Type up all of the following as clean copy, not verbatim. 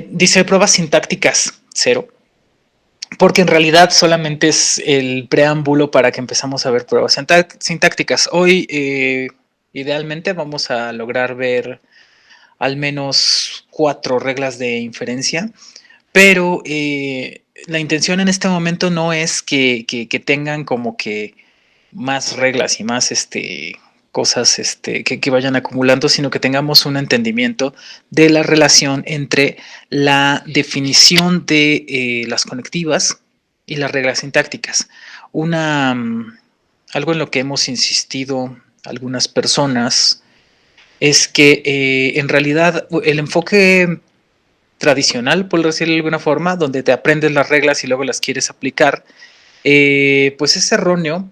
Dice pruebas sintácticas, cero. Porque en realidad solamente es el preámbulo para que empezamos a ver pruebas sintácticas. Hoy, idealmente, vamos a lograr ver al menos 4 reglas de inferencia, pero la intención en este momento no es que tengan como que más reglas y más cosas que vayan acumulando, sino que tengamos un entendimiento de la relación entre la definición de las conectivas y las reglas sintácticas. Una, algo en lo que hemos insistido algunas personas es que en realidad el enfoque tradicional, por decirlo de alguna forma, donde te aprendes las reglas y luego las quieres aplicar, pues es erróneo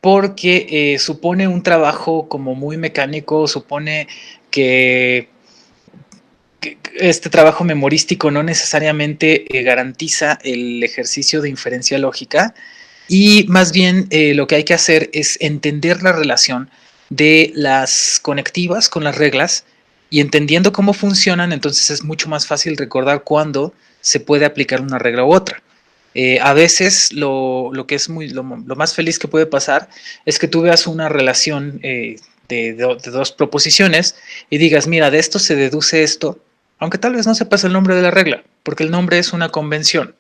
porque supone un trabajo como muy mecánico, supone que, este trabajo memorístico no necesariamente garantiza el ejercicio de inferencia lógica y más bien lo que hay que hacer es entender la relación de las conectivas con las reglas y entendiendo cómo funcionan, entonces es mucho más fácil recordar cuándo se puede aplicar una regla u otra. A veces lo que es lo más feliz que puede pasar es que tú veas una relación de dos proposiciones y digas, mira, de esto se deduce esto, aunque tal vez no sepas el nombre de la regla, porque el nombre es una convención.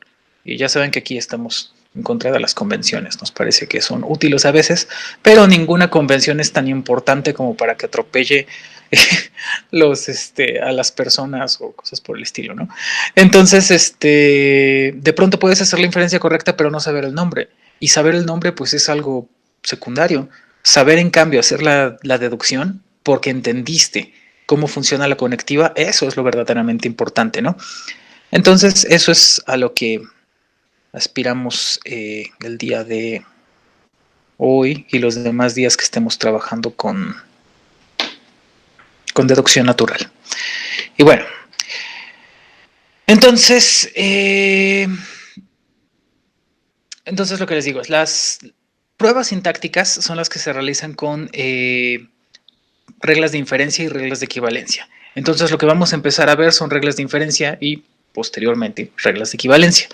Y ya saben que aquí estamos en contra de las convenciones, nos parece que son útiles a veces, pero ninguna convención es tan importante como para que atropelle a las personas o cosas por el estilo, ¿no? Entonces, de pronto puedes hacer la inferencia correcta, pero no saber el nombre. Y saber el nombre, pues es algo secundario. Saber, en cambio, hacer la deducción porque entendiste cómo funciona la conectiva, eso es lo verdaderamente importante, ¿no? Entonces, eso es a lo que aspiramos el día de hoy y los demás días que estemos trabajando con deducción natural. Y bueno, entonces, lo que les digo es, las pruebas sintácticas son las que se realizan con reglas de inferencia y reglas de equivalencia. Entonces, lo que vamos a empezar a ver son reglas de inferencia y posteriormente reglas de equivalencia.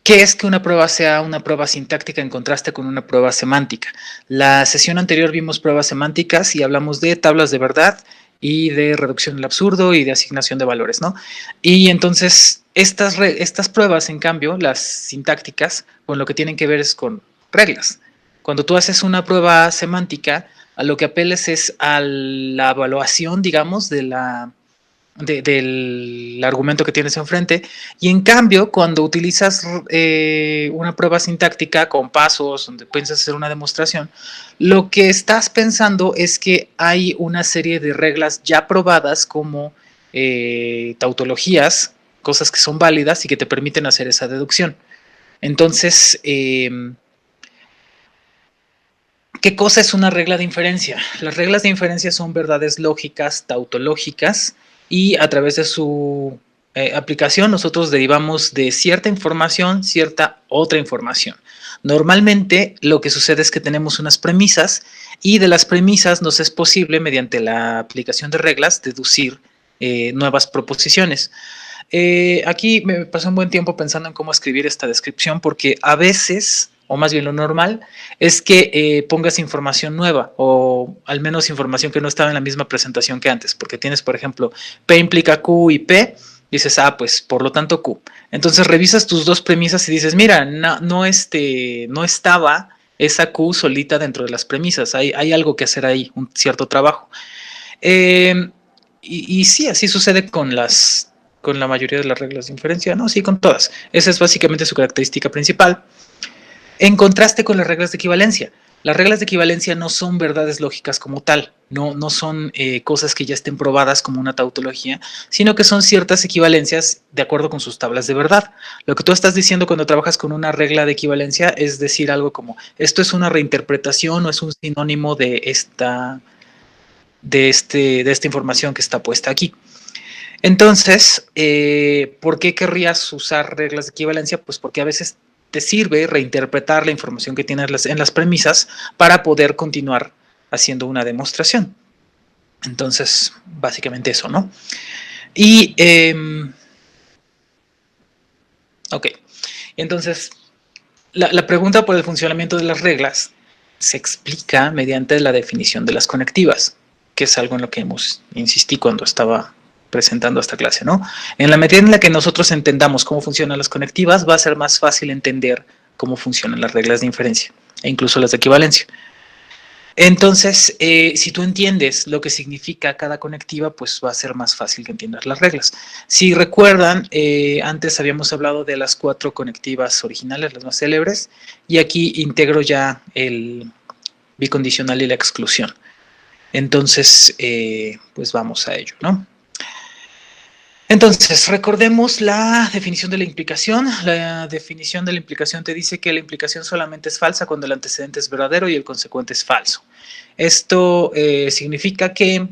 ¿Qué es que una prueba sea una prueba sintáctica en contraste con una prueba semántica? La sesión anterior vimos pruebas semánticas y hablamos de tablas de verdad y de reducción del absurdo y de asignación de valores, ¿no? Y entonces estas pruebas, en cambio, las sintácticas, con lo que tienen que ver es con reglas. Cuando tú haces una prueba semántica, a lo que apeles es a la evaluación, digamos, del argumento que tienes enfrente, y en cambio cuando utilizas una prueba sintáctica con pasos donde piensas hacer una demostración, lo que estás pensando es que hay una serie de reglas ya probadas como tautologías, cosas que son válidas y que te permiten hacer esa deducción. Entonces, ¿qué cosa es una regla de inferencia? Las reglas de inferencia son verdades lógicas, tautológicas, y a través de su aplicación nosotros derivamos de cierta información, cierta otra información. Normalmente lo que sucede es que tenemos unas premisas y de las premisas nos es posible, mediante la aplicación de reglas, deducir nuevas proposiciones. Aquí me pasé un buen tiempo pensando en cómo escribir esta descripción porque a veces, o más bien lo normal, es que pongas información nueva o al menos información que no estaba en la misma presentación que antes, porque tienes, por ejemplo, P implica Q y P, dices, pues por lo tanto Q. Entonces revisas tus dos premisas y dices, mira, no estaba esa Q solita dentro de las premisas, hay algo que hacer ahí, un cierto trabajo. Y sí, así sucede con la mayoría de las reglas de inferencia, ¿no? Sí, con todas. Esa es básicamente su característica principal. En contraste con las reglas de equivalencia. Las reglas de equivalencia no son verdades lógicas como tal, no son cosas que ya estén probadas como una tautología, sino que son ciertas equivalencias de acuerdo con sus tablas de verdad. Lo que tú estás diciendo cuando trabajas con una regla de equivalencia es decir algo como, esto es una reinterpretación o es un sinónimo de esta información que está puesta aquí. Entonces, ¿por qué querrías usar reglas de equivalencia? Pues porque a veces te sirve reinterpretar la información que tienes en las premisas para poder continuar haciendo una demostración. Entonces, básicamente eso, ¿no? Y, ok, entonces, la pregunta por el funcionamiento de las reglas se explica mediante la definición de las conectivas, que es algo en lo que insistí cuando estaba presentando esta clase, ¿no? En la medida en la que nosotros entendamos cómo funcionan las conectivas, va a ser más fácil entender cómo funcionan las reglas de inferencia e incluso las de equivalencia. Entonces, si tú entiendes lo que significa cada conectiva, pues va a ser más fácil que entiendas las reglas. Si recuerdan, antes habíamos hablado de las 4 conectivas originales, las más célebres, y aquí integro ya el bicondicional y la exclusión. Entonces, pues vamos a ello, ¿no? Entonces, recordemos la definición de la implicación. La definición de la implicación te dice que la implicación solamente es falsa cuando el antecedente es verdadero y el consecuente es falso. Esto significa que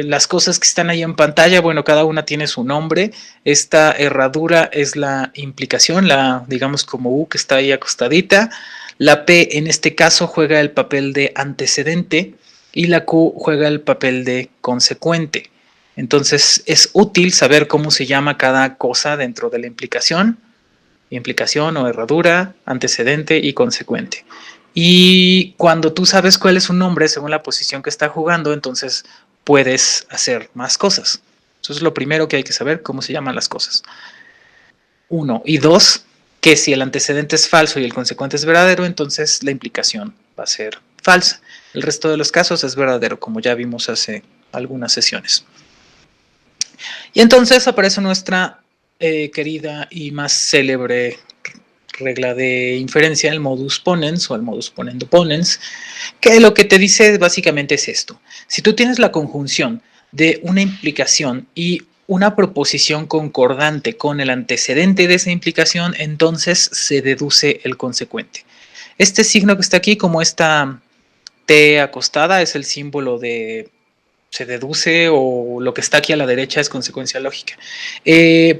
las cosas que están ahí en pantalla, bueno, cada una tiene su nombre. Esta herradura es la implicación, la digamos como U que está ahí acostadita. La P en este caso juega el papel de antecedente y la Q juega el papel de consecuente. Entonces es útil saber cómo se llama cada cosa dentro de la implicación o herradura, antecedente y consecuente. Y cuando tú sabes cuál es su nombre según la posición que está jugando, entonces puedes hacer más cosas. Eso es lo primero que hay que saber, cómo se llaman las cosas. 1. Y 2, que si el antecedente es falso y el consecuente es verdadero, entonces la implicación va a ser falsa. El resto de los casos es verdadero, como ya vimos hace algunas sesiones. Y entonces aparece nuestra querida y más célebre regla de inferencia, el modus ponens o el modus ponendo ponens, que lo que te dice básicamente es esto. Si tú tienes la conjunción de una implicación y una proposición concordante con el antecedente de esa implicación, entonces se deduce el consecuente. Este signo que está aquí, como esta T acostada, es el símbolo de se deduce, o lo que está aquí a la derecha es consecuencia lógica.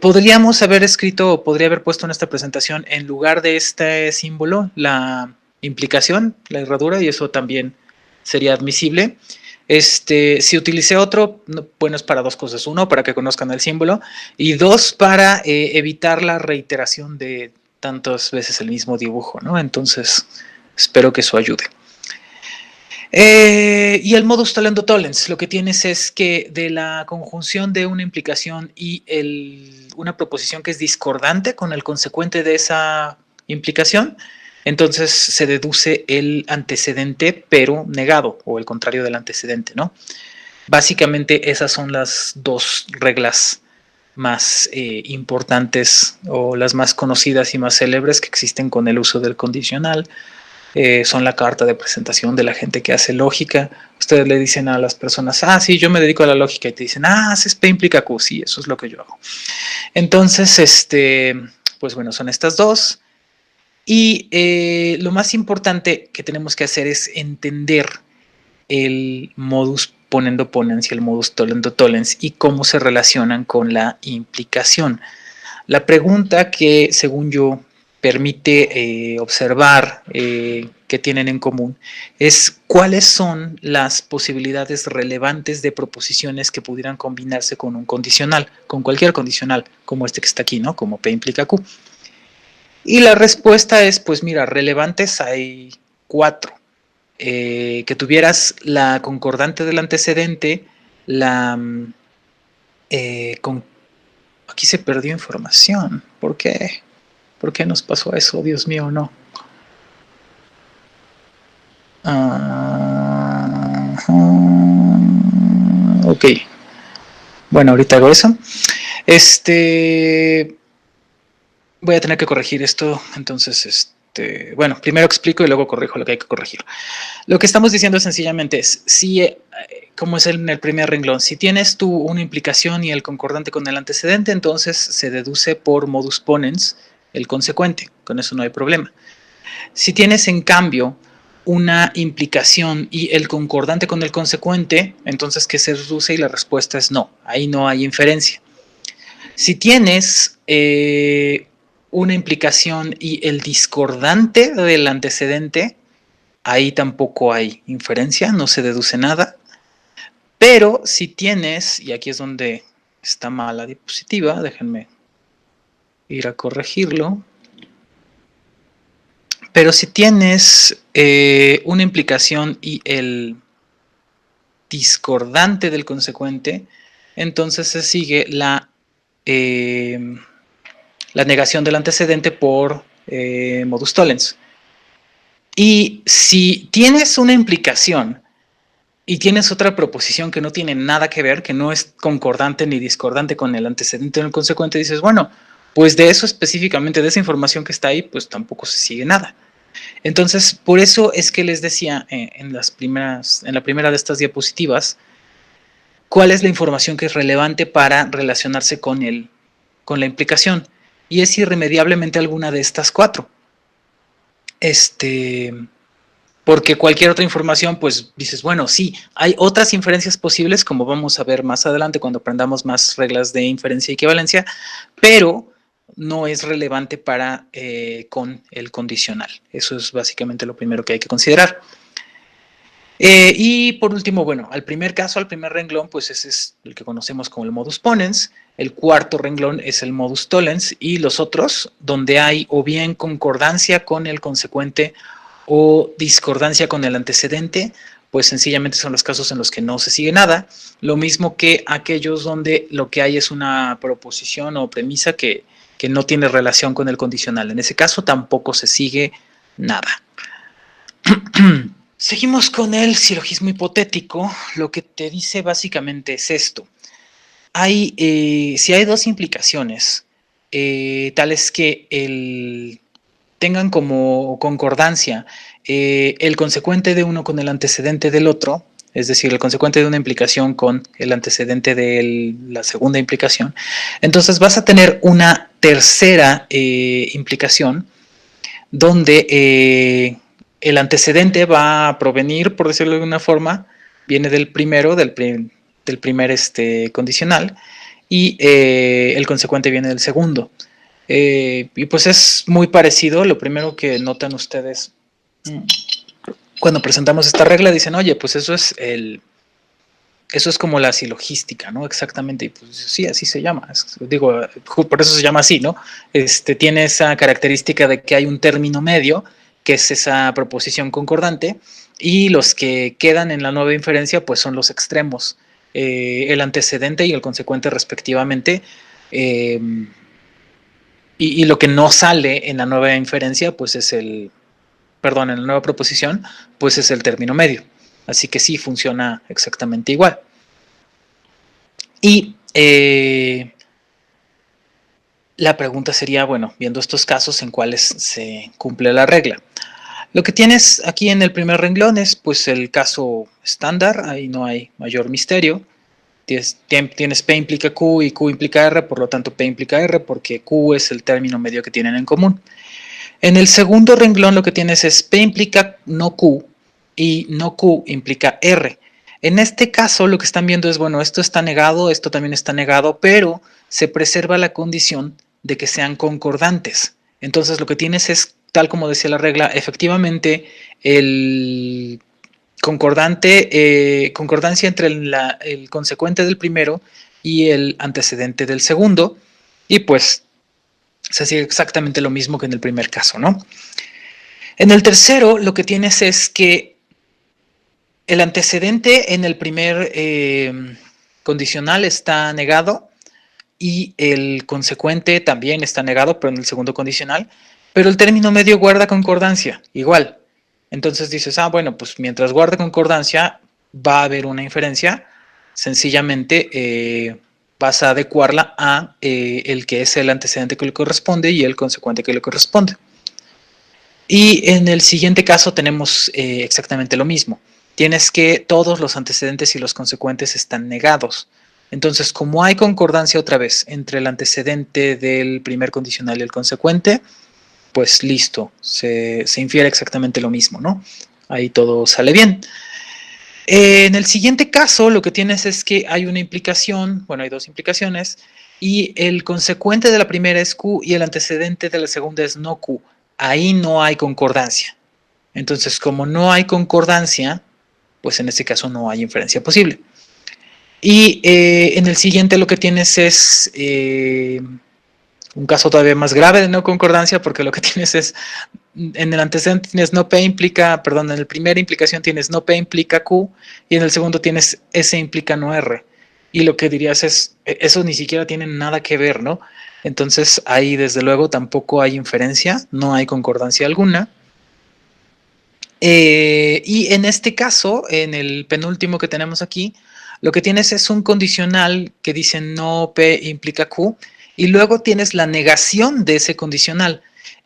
Podríamos haber escrito, o podría haber puesto en esta presentación, en lugar de este símbolo, la implicación, la herradura, y eso también sería admisible. Si utilicé otro, bueno, es para dos cosas. Uno, para que conozcan el símbolo, y dos, para evitar la reiteración de tantas veces el mismo dibujo, ¿no? Entonces, espero que eso ayude. Y el modus tollendo tollens, lo que tienes es que de la conjunción de una implicación y una proposición que es discordante con el consecuente de esa implicación, entonces se deduce el antecedente pero negado, o el contrario del antecedente, ¿no? Básicamente esas son las dos reglas más importantes, o las más conocidas y más célebres que existen con el uso del condicional. Son la carta de presentación de la gente que hace lógica. Ustedes le dicen a las personas, sí, yo me dedico a la lógica, y te dicen, haces P implica Q, sí, eso es lo que yo hago. Entonces, pues bueno, son estas dos. Y lo más importante que tenemos que hacer es entender el modus ponendo ponens y el modus tollendo tollens y cómo se relacionan con la implicación. La pregunta que, según yo, permite observar que tienen en común es cuáles son las posibilidades relevantes de proposiciones que pudieran combinarse con un condicional, con cualquier condicional, como este que está aquí, ¿no? Como P implica Q. Y la respuesta es, pues mira, relevantes hay 4. Que tuvieras la concordante del antecedente, aquí se perdió información. ¿Por qué? ¿Por qué nos pasó eso? Dios mío, no. Ok. Bueno, ahorita hago eso. Voy a tener que corregir esto, entonces, bueno, primero explico y luego corrijo lo que hay que corregir. Lo que estamos diciendo sencillamente es, si, como es en el primer renglón, si tienes tú una implicación y el concordante con el antecedente, entonces se deduce por modus ponens el consecuente, con eso no hay problema. Si tienes, en cambio, una implicación y el concordante con el consecuente, entonces ¿qué se deduce? Y la respuesta es no, ahí no hay inferencia. Si tienes una implicación y el discordante del antecedente, ahí tampoco hay inferencia, no se deduce nada. Pero si tienes, y aquí es donde está mal la diapositiva, déjenme ir a corregirlo. Pero si tienes una implicación y el discordante del consecuente, entonces se sigue la negación del antecedente por modus tollens. Y si tienes una implicación y tienes otra proposición que no tiene nada que ver, que no es concordante ni discordante con el antecedente o el consecuente, dices, bueno, pues de eso específicamente, de esa información que está ahí, pues tampoco se sigue nada. Entonces, por eso es que les decía en la primera de estas diapositivas, cuál es la información que es relevante para relacionarse con la implicación. Y es irremediablemente alguna de estas cuatro. Porque cualquier otra información, pues dices, bueno, sí, hay otras inferencias posibles, como vamos a ver más adelante cuando aprendamos más reglas de inferencia y equivalencia, pero no es relevante para con el condicional. Eso es básicamente lo primero que hay que considerar. Y por último, bueno, al primer renglón, pues ese es el que conocemos como el modus ponens. El cuarto renglón es el modus tollens y los otros, donde hay o bien concordancia con el consecuente o discordancia con el antecedente, pues sencillamente son los casos en los que no se sigue nada. Lo mismo que aquellos donde lo que hay es una proposición o premisa que no tiene relación con el condicional. En ese caso tampoco se sigue nada. Seguimos con el silogismo hipotético. Lo que te dice básicamente es esto. Si hay dos implicaciones, tales que tengan como concordancia el consecuente de uno con el antecedente del otro, es decir, el consecuente de una implicación con el antecedente de la segunda implicación, entonces vas a tener una tercera implicación donde el antecedente va a provenir, por decirlo de alguna forma, viene del primero, del primer condicional, y el consecuente viene del segundo. Y pues es muy parecido. Lo primero que notan ustedes cuando presentamos esta regla, dicen, oye, pues eso es como la silogística, ¿no? Exactamente, y pues sí, así se llama. Digo, por eso se llama así, ¿no? Tiene esa característica de que hay un término medio, que es esa proposición concordante, y los que quedan en la nueva inferencia, pues son los extremos, el antecedente y el consecuente respectivamente, y lo que no sale en la nueva inferencia, pues es en la nueva proposición, pues es el término medio. Así que sí, funciona exactamente igual. Y la pregunta sería, bueno, viendo estos casos en cuáles se cumple la regla. Lo que tienes aquí en el primer renglón es pues el caso estándar, ahí no hay mayor misterio. Tienes P implica Q y Q implica R, por lo tanto P implica R porque Q es el término medio que tienen en común. En el segundo renglón lo que tienes es P implica no Q y no Q implica R. En este caso lo que están viendo es, bueno, esto está negado, esto también está negado, pero se preserva la condición de que sean concordantes. Entonces lo que tienes es, tal como decía la regla, efectivamente el concordancia entre el consecuente del primero y el antecedente del segundo, y pues se sigue exactamente lo mismo que en el primer caso, ¿no? En el tercero, lo que tienes es que el antecedente en el primer condicional está negado y el consecuente también está negado, pero en el segundo condicional, pero el término medio guarda concordancia, igual. Entonces dices, bueno, pues mientras guarde concordancia va a haber una inferencia, sencillamente vas a adecuarla a el que es el antecedente que le corresponde y el consecuente que le corresponde. Y en el siguiente caso tenemos exactamente lo mismo. Tienes que todos los antecedentes y los consecuentes están negados. Entonces, como hay concordancia otra vez entre el antecedente del primer condicional y el consecuente, pues listo, se infiere exactamente lo mismo, ¿no? Ahí todo sale bien. En el siguiente caso, lo que tienes es que hay una implicación, bueno, hay dos implicaciones, y el consecuente de la primera es Q y el antecedente de la segunda es no Q. Ahí no hay concordancia. Entonces, como no hay concordancia, pues en este caso no hay inferencia posible. Y en el siguiente lo que tienes es un caso todavía más grave de no concordancia, porque lo que tienes es, en el antecedente tienes no P implica, perdón, en la primera implicación tienes no P implica Q, y en el segundo tienes S implica no R. Y lo que dirías es, eso ni siquiera tiene nada que ver, ¿no? Entonces ahí desde luego tampoco hay inferencia, no hay concordancia alguna. Y en este caso, en el penúltimo que tenemos aquí, lo que tienes es un condicional que dice no P implica Q, y luego tienes la negación de ese condicional.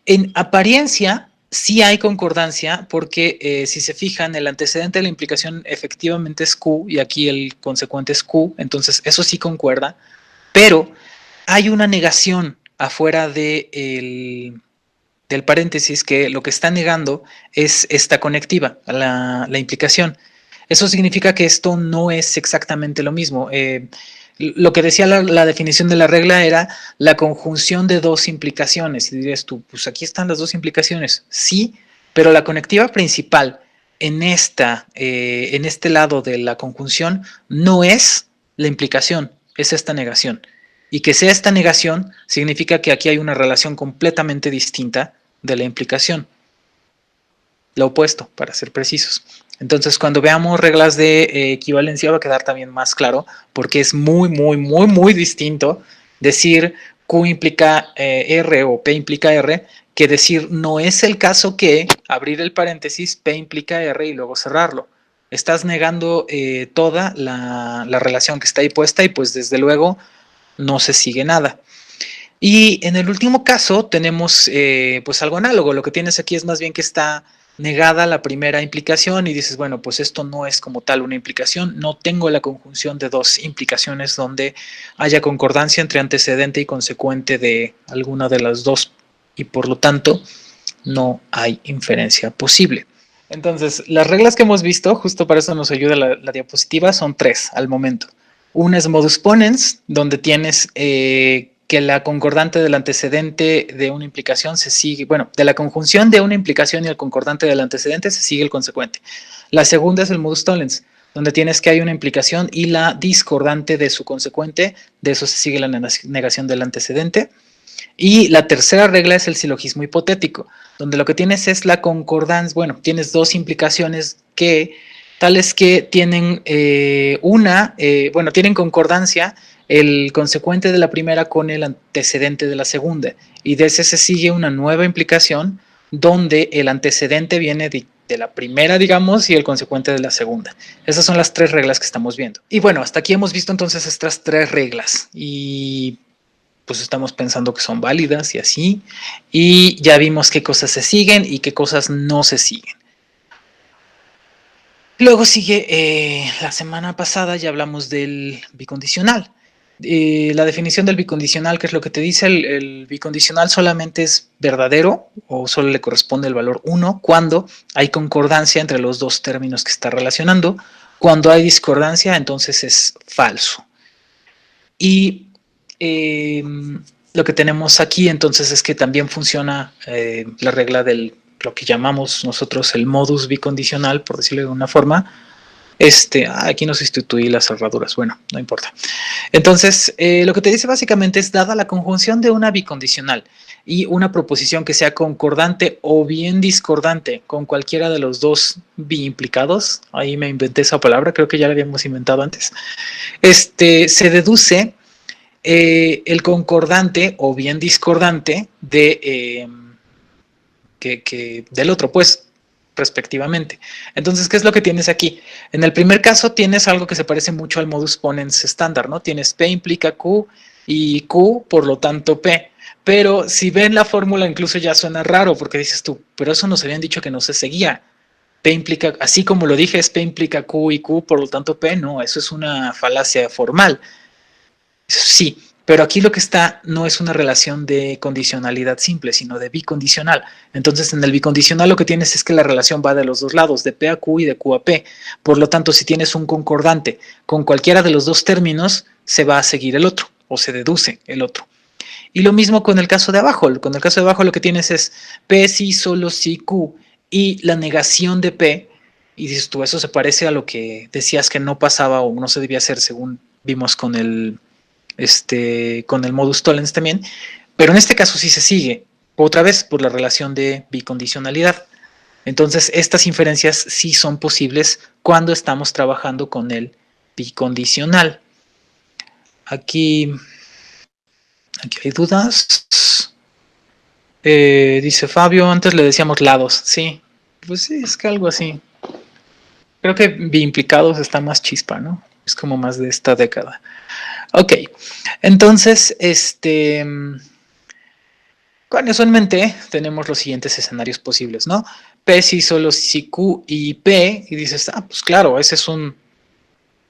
En apariencia, sí hay concordancia, porque si se fijan, el antecedente de la implicación efectivamente es Q, y aquí el consecuente es Q, entonces eso sí concuerda, pero hay una negación afuera del paréntesis, que lo que está negando es esta conectiva, la implicación. Eso significa que esto no es exactamente lo mismo. Lo que decía la definición de la regla era la conjunción de dos implicaciones. Y dirías tú, pues aquí están las dos implicaciones. Sí, pero la conectiva principal en este lado de la conjunción no es la implicación, es esta negación. Y que sea esta negación significa que aquí hay una relación completamente distinta de la implicación, lo opuesto, para ser precisos. Entonces, cuando veamos reglas de equivalencia va a quedar también más claro, porque es muy distinto decir Q implica R o P implica R, que decir no es el caso que abrir el paréntesis, P implica R y luego cerrarlo. Estás negando toda la relación que está ahí puesta, y pues desde luego no se sigue nada. Y en el último caso tenemos pues algo análogo. Lo que tienes aquí es más bien que está negada la primera implicación, y dices, bueno, pues esto no es como tal una implicación, no tengo la conjunción de dos implicaciones donde haya concordancia entre antecedente y consecuente de alguna de las dos, y por lo tanto no hay inferencia posible. Entonces, las reglas que hemos visto, justo para eso nos ayuda la diapositiva, son tres al momento. Una es modus ponens, donde tienes que la concordante del antecedente de una implicación se sigue, bueno, de la conjunción de una implicación y el concordante del antecedente se sigue el consecuente. La segunda es el modus tollens, donde tienes que hay una implicación y la discordante de su consecuente, de eso se sigue la negación del antecedente. Y la tercera regla es el silogismo hipotético, donde lo que tienes es la concordancia, bueno, tienes dos implicaciones que tales que tienen tienen concordancia el consecuente de la primera con el antecedente de la segunda, y de ese se sigue una nueva implicación donde el antecedente viene de la primera, digamos, y el consecuente de la segunda. Esas son las tres reglas que estamos viendo. Y bueno, hasta aquí hemos visto entonces estas tres reglas, y pues estamos pensando que son válidas y así, y ya vimos qué cosas se siguen y qué cosas no se siguen. Luego sigue, la semana pasada ya hablamos del bicondicional. La definición del bicondicional, ¿qué es lo que te dice? El bicondicional solamente es verdadero, o solo le corresponde el valor 1 cuando hay concordancia entre los dos términos que está relacionando. Cuando hay discordancia, entonces es falso. Y lo que tenemos aquí entonces es que también funciona la regla del lo que llamamos nosotros el modus bicondicional, por decirlo de una forma. Aquí no sustituí las cerraduras, bueno, no importa. Entonces, lo que te dice básicamente es, dada la conjunción de una bicondicional y una proposición que sea concordante o bien discordante con cualquiera de los dos bi-implicados, ahí me inventé esa palabra, creo que ya la habíamos inventado antes, se deduce el concordante o bien discordante del otro, pues, respectivamente. Entonces, ¿qué es lo que tienes aquí? En el primer caso tienes algo que se parece mucho al modus ponens estándar, ¿no? Tienes P implica Q y Q, por lo tanto, P. Pero si ven la fórmula, incluso ya suena raro, porque dices tú, pero eso nos habían dicho que no se seguía. P implica, así como lo dije, es P implica Q y Q, por lo tanto P, no, eso es una falacia formal. Sí, pero aquí lo que está no es una relación de condicionalidad simple, sino de bicondicional. Entonces, en el bicondicional lo que tienes es que la relación va de los dos lados, de P a Q y de Q a P. Por lo tanto, si tienes un concordante con cualquiera de los dos términos, se va a seguir el otro, o se deduce el otro. Y lo mismo con el caso de abajo. Con el caso de abajo lo que tienes es P sí, solo sí, Q, y la negación de P Y dices tú, eso se parece a lo que decías que no pasaba o no se debía hacer según vimos con el modus tollens también, pero en este caso sí se sigue, otra vez por la relación de bicondicionalidad. Entonces, estas inferencias sí son posibles cuando estamos trabajando con el bicondicional. Aquí hay dudas. Dice Fabio, antes le decíamos lados. Sí, pues sí, es que algo así. Creo que biimplicados está más chispa, ¿no? Es como más de esta década. Ok, entonces, usualmente tenemos los siguientes escenarios posibles, ¿no? P si solo si Q y P, y dices, pues claro, ese es un,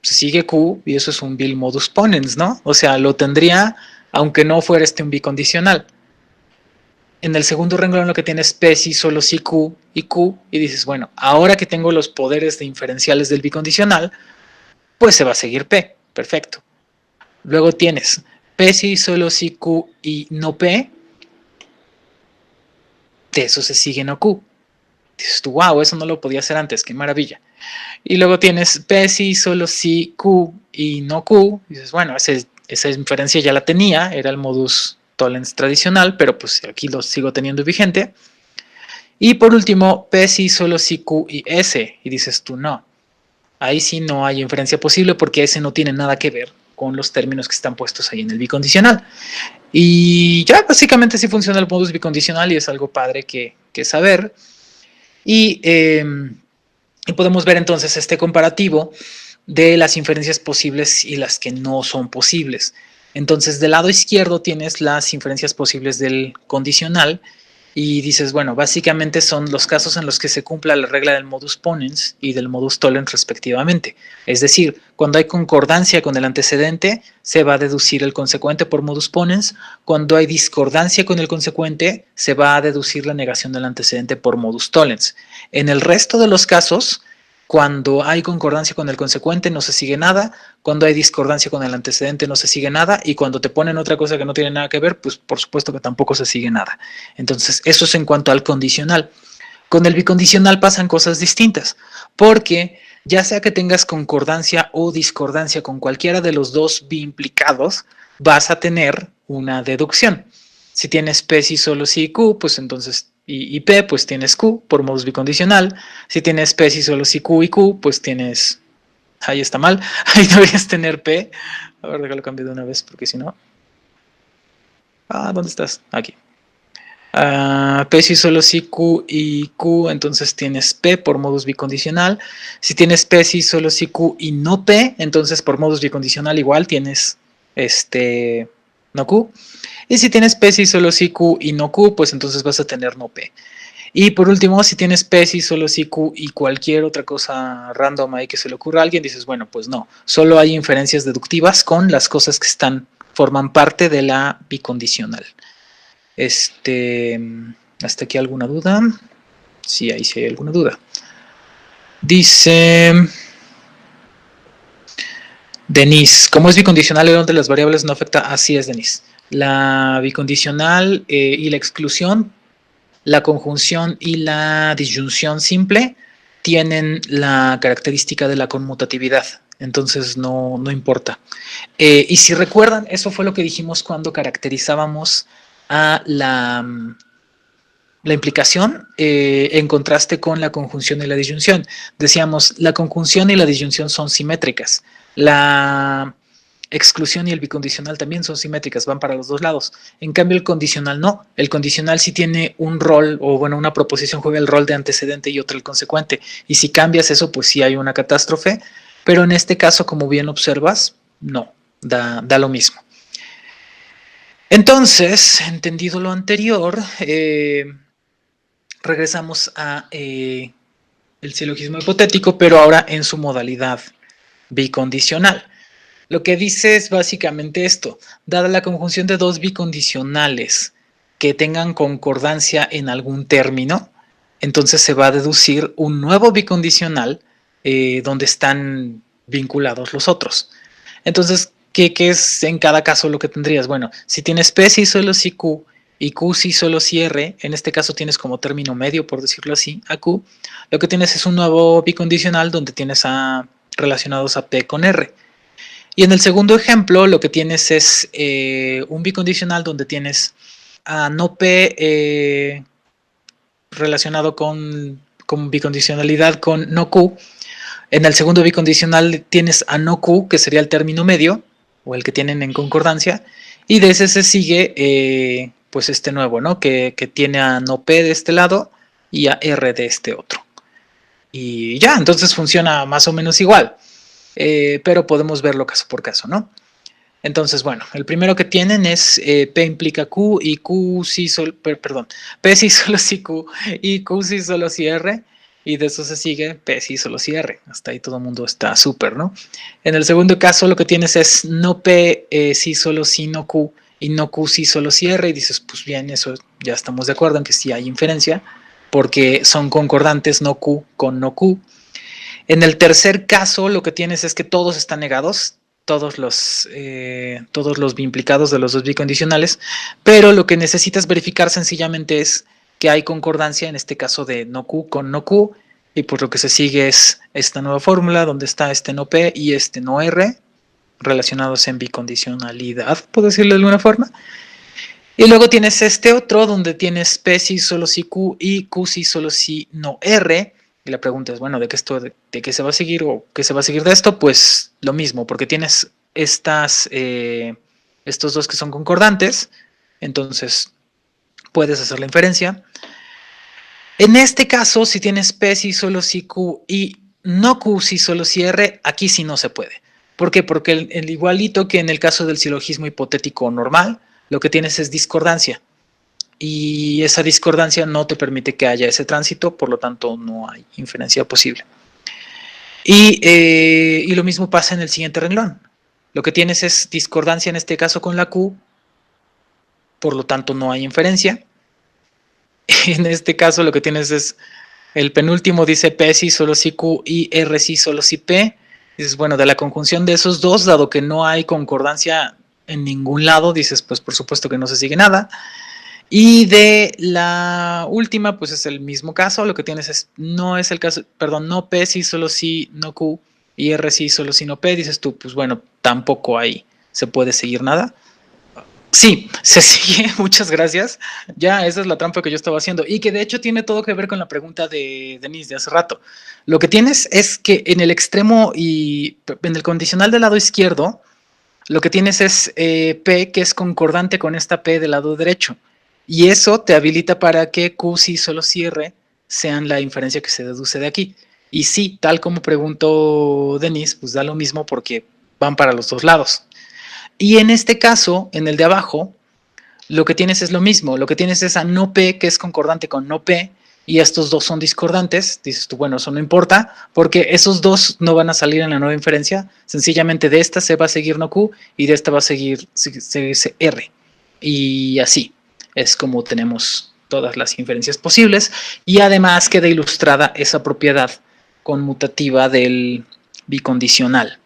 se sigue Q y eso es un bil modus ponens, ¿no? O sea, lo tendría aunque no fuera un bicondicional. En el segundo renglón lo que tienes P si solo si Q, y dices, bueno, ahora que tengo los poderes de inferenciales del bicondicional, pues se va a seguir P, perfecto. Luego tienes P si solo si Q y no P, de eso se sigue no Q. Dices tú, wow, eso no lo podía hacer antes, qué maravilla. Y luego tienes P si solo si Q y no Q, dices, bueno, esa inferencia ya la tenía, era el modus tollens tradicional, pero pues aquí lo sigo teniendo vigente. Y por último, P si solo si Q y S, y dices tú, no, ahí sí no hay inferencia posible porque S no tiene nada que ver con los términos que están puestos ahí en el bicondicional. Y ya básicamente así funciona el modus bicondicional y es algo padre que saber. Y podemos ver entonces este comparativo de las inferencias posibles y las que no son posibles. Entonces, del lado izquierdo tienes las inferencias posibles del condicional y dices, bueno, básicamente son los casos en los que se cumpla la regla del modus ponens y del modus tollens respectivamente. Es decir, cuando hay concordancia con el antecedente, se va a deducir el consecuente por modus ponens. Cuando hay discordancia con el consecuente, se va a deducir la negación del antecedente por modus tollens. En el resto de los casos, cuando hay concordancia con el consecuente no se sigue nada, cuando hay discordancia con el antecedente no se sigue nada y cuando te ponen otra cosa que no tiene nada que ver, pues por supuesto que tampoco se sigue nada. Entonces, eso es en cuanto al condicional. Con el bicondicional pasan cosas distintas, porque ya sea que tengas concordancia o discordancia con cualquiera de los dos biimplicados, vas a tener una deducción. Si tienes P si solo si Q, pues entonces y P, pues tienes Q por modus bicondicional. Si tienes P si solo si Q y Q, pues tienes, ahí está mal, ahí deberías tener P. A ver, déjalo cambiar de una vez porque si no. ¿Dónde estás? Aquí. P si solo si Q y Q, entonces tienes P por modus bicondicional. Si tienes P si solo si Q y no P, entonces por modus bicondicional igual tienes no Q. Y si tienes P si solo si Q y no Q, pues entonces vas a tener no P. Y por último, si tienes P si solo si Q y cualquier otra cosa random ahí que se le ocurra a alguien, dices, bueno, pues no, solo hay inferencias deductivas con las cosas que forman parte de la bicondicional. ¿Hasta aquí alguna duda? Sí, ahí sí hay alguna duda. Dice Denise, ¿cómo es bicondicional el orden de las variables no afecta? Así es, Denise. La bicondicional y la exclusión, la conjunción y la disyunción simple tienen la característica de la conmutatividad, entonces no importa. Y si recuerdan, eso fue lo que dijimos cuando caracterizábamos a la implicación en contraste con la conjunción y la disyunción. Decíamos, la conjunción y la disyunción son simétricas. La exclusión y el bicondicional también son simétricas, van para los dos lados. En cambio, el condicional no. El condicional sí tiene un rol, o bueno, una proposición juega el rol de antecedente y otra el consecuente. Y si cambias eso, pues sí hay una catástrofe. Pero en este caso, como bien observas, no, da lo mismo. Entonces, entendido lo anterior, regresamos a el silogismo hipotético, pero ahora en su modalidad bicondicional. Lo que dice es básicamente esto: dada la conjunción de dos bicondicionales que tengan concordancia en algún término, entonces se va a deducir un nuevo bicondicional donde están vinculados los otros. Entonces, ¿qué es en cada caso lo que tendrías? Bueno, si tienes P si solo si Q y Q sí solo sí R, en este caso tienes como término medio, por decirlo así, a Q, lo que tienes es un nuevo bicondicional donde tienes a relacionados a P con R. Y en el segundo ejemplo lo que tienes es un bicondicional donde tienes a no P relacionado con bicondicionalidad con no Q. En el segundo bicondicional tienes a no Q, que sería el término medio, o el que tienen en concordancia, y de ese se sigue pues este nuevo, ¿no? Que tiene a no P de este lado y a R de este otro. Y ya, entonces funciona más o menos igual, pero podemos verlo caso por caso, ¿no? Entonces, bueno, el primero que tienen es P implica Q y Q sí solo, perdón, P sí solo sí Q y Q sí solo sí R, y de eso se sigue P sí solo sí R. Hasta ahí todo el mundo está súper, ¿no? En el segundo caso lo que tienes es no P sí solo sí no Q y no Q sí solo sí R, y dices, pues bien, eso ya estamos de acuerdo en que sí hay inferencia, porque son concordantes no Q con no Q. En el tercer caso, lo que tienes es que todos están negados, todos los implicados de los dos bicondicionales, pero lo que necesitas verificar sencillamente es que hay concordancia, en este caso de no Q con no Q, y pues lo que se sigue es esta nueva fórmula donde está este no P y este no R, relacionados en bicondicionalidad, por decirlo de alguna forma. Y luego tienes este otro donde tienes P sí solo sí Q y Q sí solo sí no R. Y la pregunta es, bueno, ¿de qué se va a seguir o qué se va a seguir de esto? Pues lo mismo, porque tienes estos dos que son concordantes, entonces puedes hacer la inferencia. En este caso, si tienes P sí solo sí Q y no Q sí solo sí R, aquí sí no se puede. ¿Por qué? Porque el igualito que en el caso del silogismo hipotético normal, lo que tienes es discordancia. Y esa discordancia no te permite que haya ese tránsito, por lo tanto no hay inferencia posible. Y lo mismo pasa en el siguiente renglón. Lo que tienes es discordancia en este caso con la Q, por lo tanto no hay inferencia. En este caso lo que tienes es el penúltimo dice P sí solo sí Q y R sí solo sí P. Dices, bueno, de la conjunción de esos dos, dado que no hay concordancia en ningún lado, dices, pues por supuesto que no se sigue nada. Y de la última, pues es el mismo caso, lo que tienes es, no es el caso, perdón, no P sí solo sí no Q y R sí solo sí no P, dices tú, pues bueno, tampoco ahí se puede seguir nada. Sí, se sigue, muchas gracias. Ya, esa es la trampa que yo estaba haciendo y que de hecho tiene todo que ver con la pregunta de Denise de hace rato. Lo que tienes es que en el extremo y en el condicional del lado izquierdo, lo que tienes es P que es concordante con esta P del lado derecho. Y eso te habilita para que Q sí solo cierre sean la inferencia que se deduce de aquí. Y sí, tal como preguntó Denise, pues da lo mismo porque van para los dos lados. Y en este caso, en el de abajo, lo que tienes es lo mismo. Lo que tienes es a no P, que es concordante con no P, y estos dos son discordantes. Dices tú, bueno, eso no importa, porque esos dos no van a salir en la nueva inferencia. Sencillamente de esta se va a seguir no Q, y de esta va a seguirse R. Y así es como tenemos todas las inferencias posibles. Y además queda ilustrada esa propiedad conmutativa del bicondicional.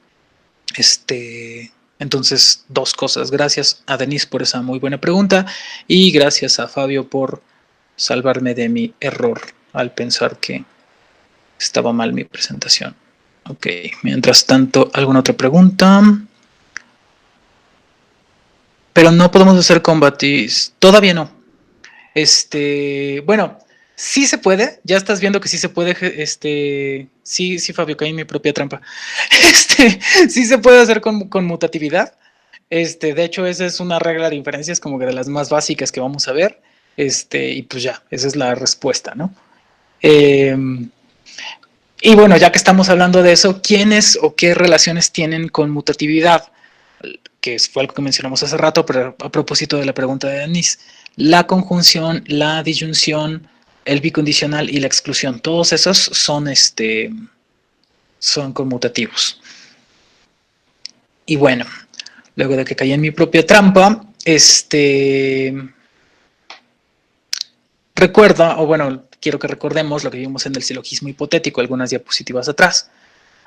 Entonces, dos cosas. Gracias a Denise por esa muy buena pregunta y gracias a Fabio por salvarme de mi error al pensar que estaba mal mi presentación. Ok, mientras tanto, ¿alguna otra pregunta? Pero no podemos hacer combatis. Todavía no. Bueno, sí se puede. Ya estás viendo que sí se puede. Sí, Fabio, caí en mi propia trampa. Sí se puede hacer con mutatividad. De hecho, esa es una regla de inferencias como que de las más básicas que vamos a ver. Y pues ya, esa es la respuesta, ¿no? Y bueno, ya que estamos hablando de eso, ¿quiénes o qué relaciones tienen con mutatividad? Que fue algo que mencionamos hace rato, pero a propósito de la pregunta de Denise. La conjunción, la disyunción, el bicondicional y la exclusión, todos esos son conmutativos. Y bueno, luego de que caí en mi propia trampa, recuerda, o bueno, quiero que recordemos lo que vimos en el silogismo hipotético algunas diapositivas atrás.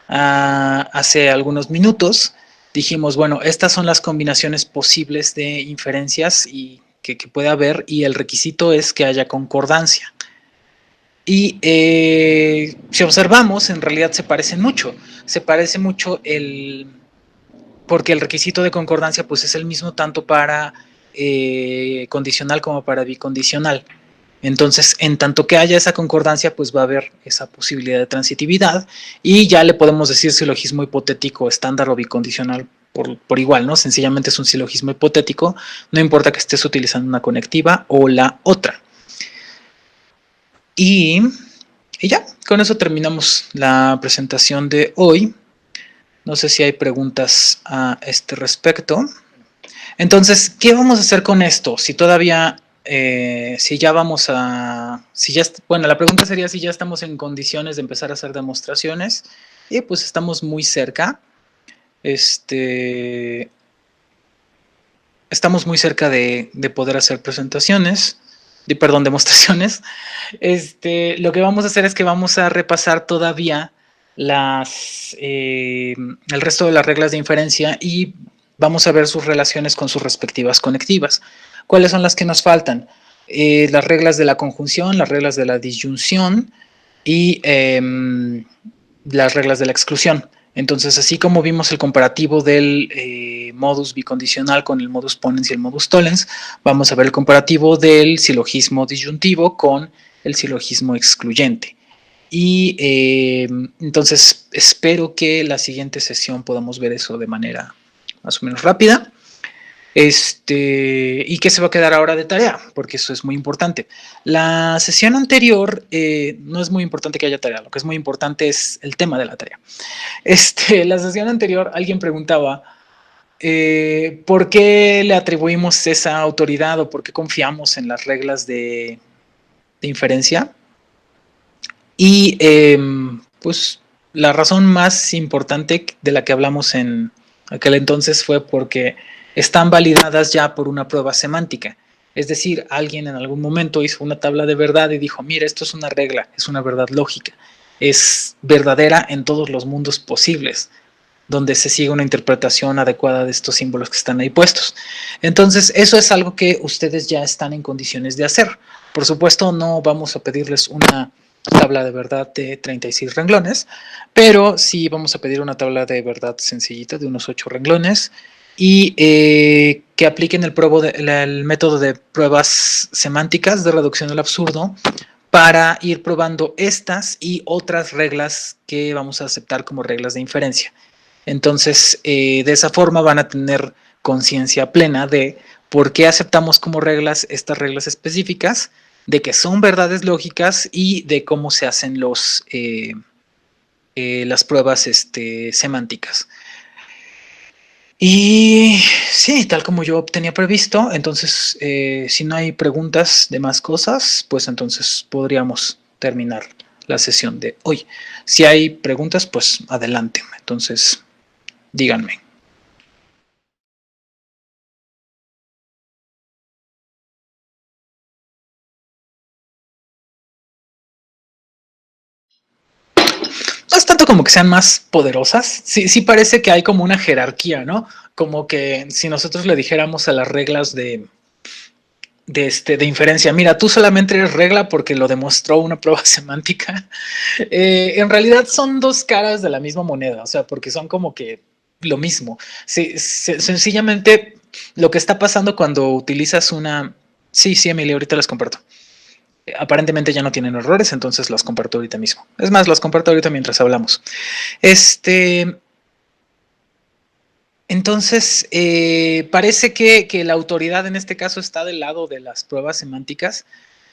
Hace algunos minutos dijimos, bueno, estas son las combinaciones posibles de inferencias y que puede haber, y el requisito es que haya concordancia. Y si observamos, en realidad se parecen mucho. Se parece mucho porque el requisito de concordancia pues es el mismo tanto para condicional como para bicondicional. Entonces, en tanto que haya esa concordancia, pues va a haber esa posibilidad de transitividad, y ya le podemos decir silogismo hipotético estándar o bicondicional por igual, ¿no? Sencillamente es un silogismo hipotético, no importa que estés utilizando una conectiva o la otra. Y ya, con eso terminamos la presentación de hoy. No sé si hay preguntas a este respecto. Entonces, ¿qué vamos a hacer con esto? Si todavía, si ya vamos a, bueno, la pregunta sería si ya estamos en condiciones de empezar a hacer demostraciones, y pues estamos muy cerca. Estamos muy cerca de poder hacer demostraciones. Lo que vamos a hacer es que vamos a repasar todavía el resto de las reglas de inferencia, y vamos a ver sus relaciones con sus respectivas conectivas. ¿Cuáles son las que nos faltan? Las reglas de la conjunción, las reglas de la disyunción y las reglas de la exclusión. Entonces, así como vimos el comparativo del modus bicondicional con el modus ponens y el modus tollens, vamos a ver el comparativo del silogismo disyuntivo con el silogismo excluyente. Y entonces espero que la siguiente sesión podamos ver eso de manera más o menos rápida. ¿Y qué se va a quedar ahora de tarea? Porque eso es muy importante. La sesión anterior no es muy importante que haya tarea, lo que es muy importante es el tema de la tarea. La sesión anterior alguien preguntaba ¿por qué le atribuimos esa autoridad o por qué confiamos en las reglas de inferencia? Y pues la razón más importante de la que hablamos en aquel entonces fue porque están validadas ya por una prueba semántica. Es decir, alguien en algún momento hizo una tabla de verdad y dijo, mira, esto es una regla, es una verdad lógica, es verdadera en todos los mundos posibles, donde se sigue una interpretación adecuada de estos símbolos que están ahí puestos. Entonces, eso es algo que ustedes ya están en condiciones de hacer. Por supuesto, no vamos a pedirles una tabla de verdad de 36 renglones, pero sí vamos a pedir una tabla de verdad sencillita de unos 8 renglones, y que apliquen el método de pruebas semánticas de reducción al absurdo para ir probando estas y otras reglas que vamos a aceptar como reglas de inferencia. Entonces, de esa forma van a tener conciencia plena de por qué aceptamos como reglas estas reglas específicas, de que son verdades lógicas y de cómo se hacen las pruebas semánticas. Y sí, tal como yo tenía previsto, entonces, si no hay preguntas de más cosas, pues entonces podríamos terminar la sesión de hoy. Si hay preguntas, pues adelante. Entonces, díganme. No es tanto como que sean más poderosas, sí parece que hay como una jerarquía, ¿no? Como que si nosotros le dijéramos a las reglas de inferencia, mira, tú solamente eres regla porque lo demostró una prueba semántica, en realidad son dos caras de la misma moneda, o sea, porque son como que lo mismo. Sencillamente, lo que está pasando cuando utilizas una... Sí, Emilia, ahorita les comparto. Aparentemente ya no tienen errores, entonces las comparto ahorita mismo. Es más, las comparto ahorita mientras hablamos. Entonces, parece que la autoridad en este caso está del lado de las pruebas semánticas,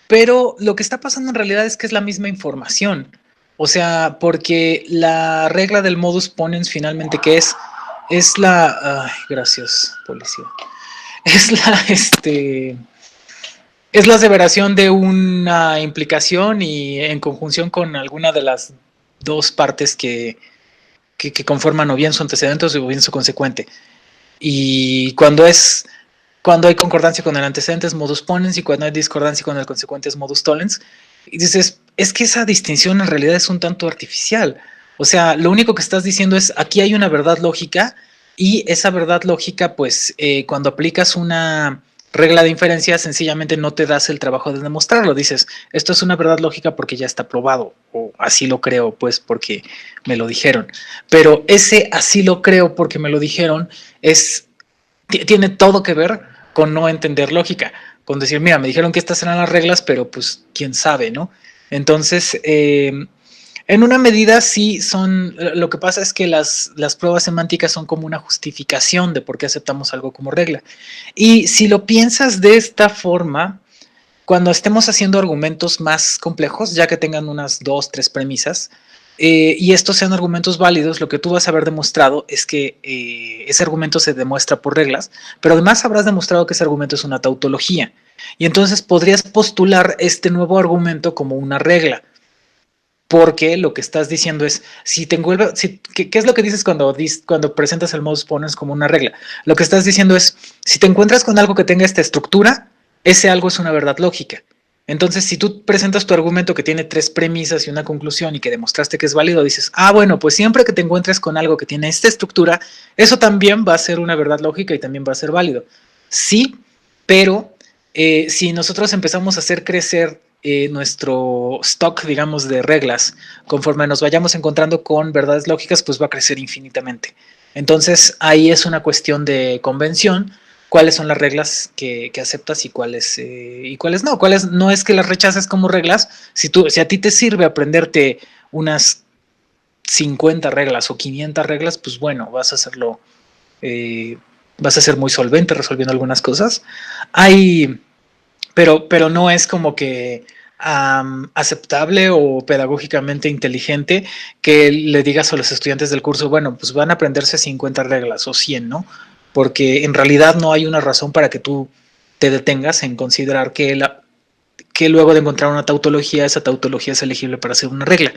pero lo que está pasando en realidad es que es la misma información. O sea, porque la regla del modus ponens finalmente, ¿qué es? Es la... Ay, gracias, policía. Es la, es la aseveración de una implicación y en conjunción con alguna de las dos partes que conforman o bien su antecedente o bien su consecuente. Y cuando hay concordancia con el antecedente es modus ponens, y cuando hay discordancia con el consecuente es modus tollens. Y dices, es que esa distinción en realidad es un tanto artificial. O sea, lo único que estás diciendo es, aquí hay una verdad lógica, y esa verdad lógica, pues, cuando aplicas una regla de inferencia sencillamente no te das el trabajo de demostrarlo. Dices, esto es una verdad lógica porque ya está probado, o así lo creo, pues porque me lo dijeron. Pero ese así lo creo porque me lo dijeron tiene todo que ver con no entender lógica, con decir, mira, me dijeron que estas eran las reglas, pero pues quién sabe, ¿no? Entonces, en una medida sí son, lo que pasa es que las pruebas semánticas son como una justificación de por qué aceptamos algo como regla. Y si lo piensas de esta forma, cuando estemos haciendo argumentos más complejos, ya que tengan unas 2, 3 premisas, y estos sean argumentos válidos, lo que tú vas a haber demostrado es que ese argumento se demuestra por reglas, pero además habrás demostrado que ese argumento es una tautología. Y entonces podrías postular este nuevo argumento como una regla. Porque lo que estás diciendo es, si te envuelve, ¿qué es lo que dices cuando presentas el modus ponens como una regla? Lo que estás diciendo es, si te encuentras con algo que tenga esta estructura, ese algo es una verdad lógica. Entonces, si tú presentas tu argumento que tiene 3 premisas y una conclusión y que demostraste que es válido, dices, bueno, pues siempre que te encuentres con algo que tiene esta estructura, eso también va a ser una verdad lógica y también va a ser válido. Sí, pero si nosotros empezamos a hacer crecer nuestro stock, digamos, de reglas, conforme nos vayamos encontrando con verdades lógicas, pues va a crecer infinitamente. Entonces, ahí es una cuestión de convención, cuáles son las reglas que aceptas y cuáles no. Cuáles no es que las rechaces como reglas, si a ti te sirve aprenderte unas 50 reglas o 500 reglas, pues bueno, vas a hacerlo, vas a ser muy solvente resolviendo algunas cosas. Pero no es como que aceptable o pedagógicamente inteligente que le digas a los estudiantes del curso, bueno, pues van a aprenderse 50 reglas o 100, ¿no? Porque en realidad no hay una razón para que tú te detengas en considerar que luego de encontrar una tautología, esa tautología es elegible para hacer una regla.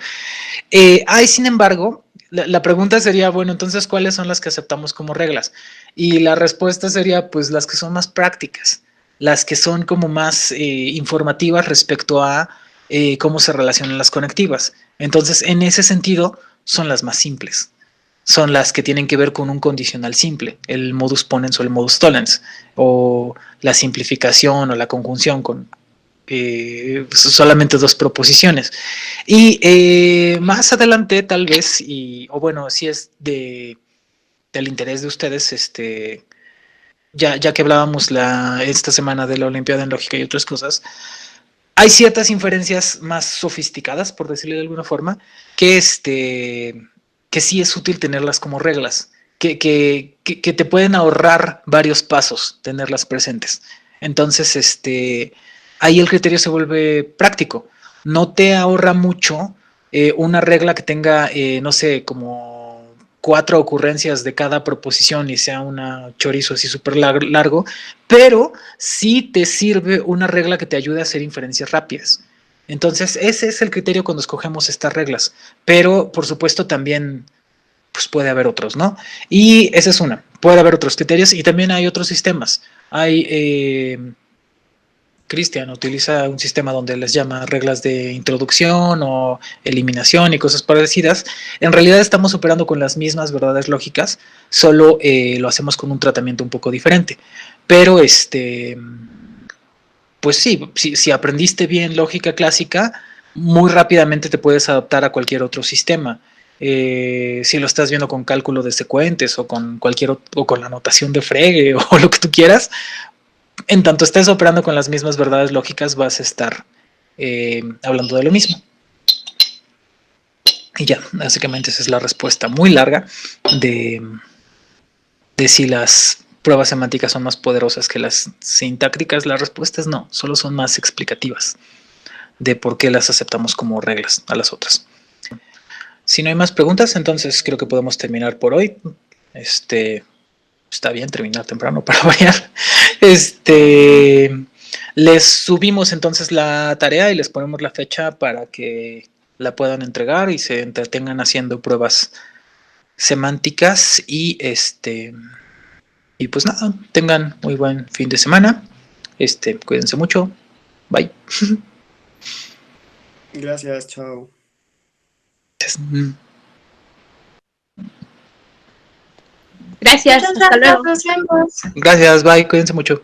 Sin embargo, la pregunta sería, bueno, entonces, ¿cuáles son las que aceptamos como reglas? Y la respuesta sería, pues, las que son más prácticas, las que son como más informativas respecto a cómo se relacionan las conectivas. Entonces, en ese sentido, son las más simples. Son las que tienen que ver con un condicional simple, el modus ponens o el modus tollens, o la simplificación o la conjunción con solamente 2 proposiciones. Y más adelante, tal vez, o bueno, si es del interés de ustedes, ya que hablábamos esta semana de la Olimpiada en Lógica y otras cosas, hay ciertas inferencias más sofisticadas, por decirlo de alguna forma, que sí es útil tenerlas como reglas, que te pueden ahorrar varios pasos tenerlas presentes. Entonces, ahí el criterio se vuelve práctico. No te ahorra mucho una regla que tenga, no sé, como 4 ocurrencias de cada proposición y sea un chorizo así súper largo, pero sí te sirve una regla que te ayude a hacer inferencias rápidas. Entonces, ese es el criterio cuando escogemos estas reglas. Pero, por supuesto, también pues puede haber otros, ¿no? Y esa es una. Puede haber otros criterios y también hay otros sistemas. Cristian utiliza un sistema donde les llama reglas de introducción o eliminación y cosas parecidas. En realidad estamos operando con las mismas verdades lógicas, solo lo hacemos con un tratamiento un poco diferente. Pero pues sí, si aprendiste bien lógica clásica, muy rápidamente te puedes adaptar a cualquier otro sistema. Si lo estás viendo con cálculo de secuentes o con o con la notación de Frege o lo que tú quieras, en tanto estés operando con las mismas verdades lógicas, vas a estar hablando de lo mismo. Y ya, básicamente esa es la respuesta muy larga de si las pruebas semánticas son más poderosas que las sintácticas. La respuesta es no, solo son más explicativas de por qué las aceptamos como reglas a las otras. Si no hay más preguntas, entonces creo que podemos terminar por hoy. Está bien terminar temprano para variar. Les subimos entonces la tarea y les ponemos la fecha para que la puedan entregar y se entretengan haciendo pruebas semánticas y pues nada, tengan muy buen fin de semana. Cuídense mucho. Bye. Gracias, chao. Gracias, hasta luego. Gracias, bye, cuídense mucho.